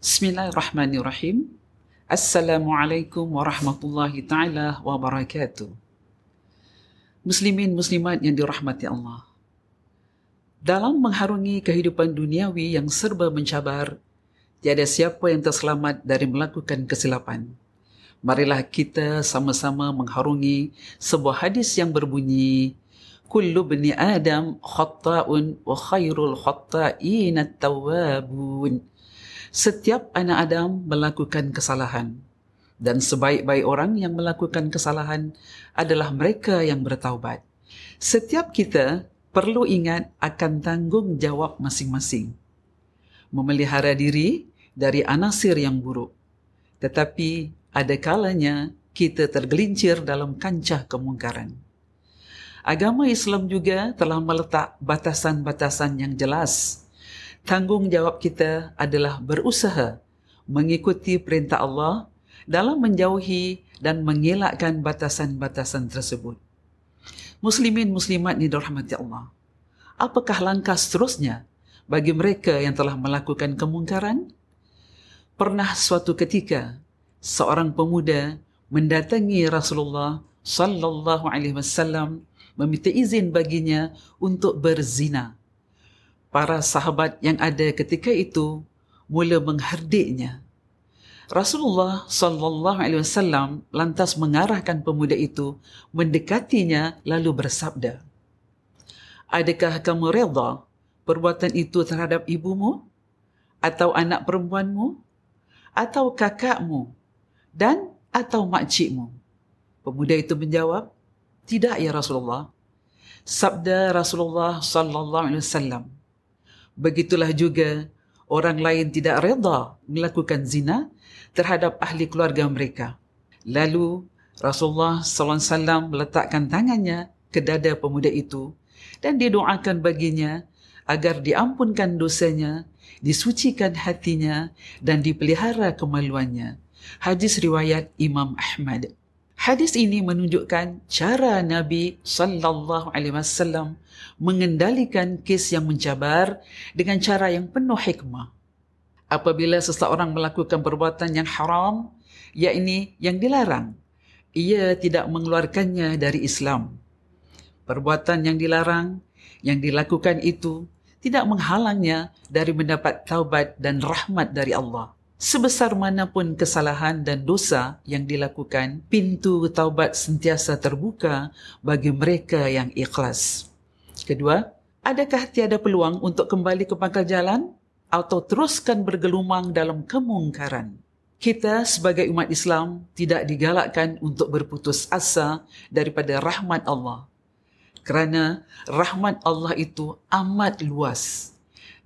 Bismillahirrahmanirrahim. Assalamualaikum warahmatullahi ta'ala wabarakatuh. Muslimin muslimat yang dirahmati Allah. Dalam mengharungi kehidupan duniawi yang serba mencabar, tiada siapa yang terselamat dari melakukan kesilapan. Marilah kita sama-sama mengharungi sebuah hadis yang berbunyi, Kullu bani Adam khatta'un wa khairul khatta'in at-tawwabun. Setiap anak Adam melakukan kesalahan, dan sebaik-baik orang yang melakukan kesalahan adalah mereka yang bertaubat. Setiap kita perlu ingat akan tanggungjawab masing-masing, memelihara diri dari anasir yang buruk. Tetapi ada kalanya kita tergelincir dalam kancah kemungkaran. Agama Islam juga telah meletak batasan-batasan yang jelas. Tanggungjawab kita adalah berusaha mengikuti perintah Allah dalam menjauhi dan mengelakkan batasan-batasan tersebut. Muslimin muslimat yang dirahmati Allah, apakah langkah seterusnya bagi mereka yang telah melakukan kemungkaran? Pernah suatu ketika seorang pemuda mendatangi Rasulullah sallallahu alaihi wasallam meminta izin baginya untuk berzina. Para sahabat yang ada ketika itu mula mengherdiknya. Rasulullah sallallahu alaihi wasallam lantas mengarahkan pemuda itu mendekatinya lalu bersabda, "Adakah kamu redha perbuatan itu terhadap ibumu atau anak perempuanmu atau kakakmu dan atau makcikmu?" Pemuda itu menjawab, "Tidak ya Rasulullah." Sabda Rasulullah sallallahu alaihi wasallam, "Begitulah juga orang lain tidak redha melakukan zina terhadap ahli keluarga mereka." Lalu Rasulullah SAW meletakkan tangannya ke dada pemuda itu dan didoakan baginya agar diampunkan dosanya, disucikan hatinya dan dipelihara kemaluannya. Hadis riwayat Imam Ahmad. Hadis ini menunjukkan cara Nabi sallallahu alaihi wasallam mengendalikan kes yang mencabar dengan cara yang penuh hikmah. Apabila seseorang melakukan perbuatan yang haram, yakni yang dilarang, ia tidak mengeluarkannya dari Islam. Perbuatan yang dilarang, yang dilakukan itu tidak menghalangnya dari mendapat taubat dan rahmat dari Allah. Sebesar manapun kesalahan dan dosa yang dilakukan, pintu taubat sentiasa terbuka bagi mereka yang ikhlas. Kedua, adakah tiada peluang untuk kembali ke pangkal jalan atau teruskan bergelumang dalam kemungkaran? Kita sebagai umat Islam tidak digalakkan untuk berputus asa daripada rahmat Allah, kerana rahmat Allah itu amat luas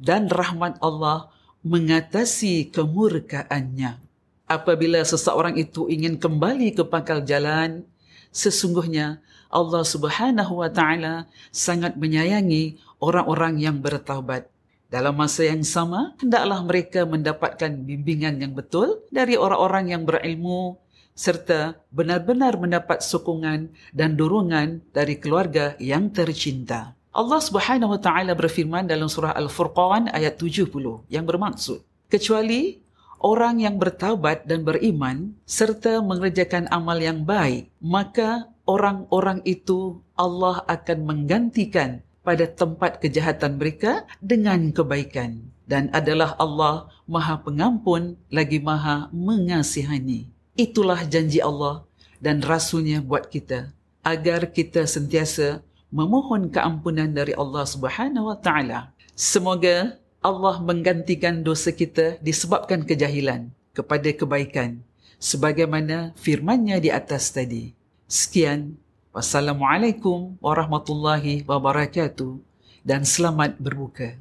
dan rahmat Allah mengatasi kemurkaannya. Apabila seseorang itu ingin kembali ke pangkal jalan, sesungguhnya Allah Subhanahu wa taala sangat menyayangi orang-orang yang bertaubat. Dalam masa yang sama, hendaklah mereka mendapatkan bimbingan yang betul dari orang-orang yang berilmu serta benar-benar mendapat sokongan dan dorongan dari keluarga yang tercinta. Allah Subhanahu wa taala berfirman dalam surah Al-Furqan ayat 70 yang bermaksud, kecuali orang yang bertaubat dan beriman serta mengerjakan amal yang baik, maka orang-orang itu Allah akan menggantikan pada tempat kejahatan mereka dengan kebaikan, dan adalah Allah Maha Pengampun lagi Maha Mengasihani. Itulah janji Allah dan Rasul-Nya buat kita, agar kita sentiasa memohon keampunan dari Allah Subhanahu wa taala. Semoga Allah menggantikan dosa kita disebabkan kejahilan kepada kebaikan, sebagaimana firman-Nya di atas tadi. Sekian, wassalamualaikum warahmatullahi wabarakatuh dan selamat berbuka.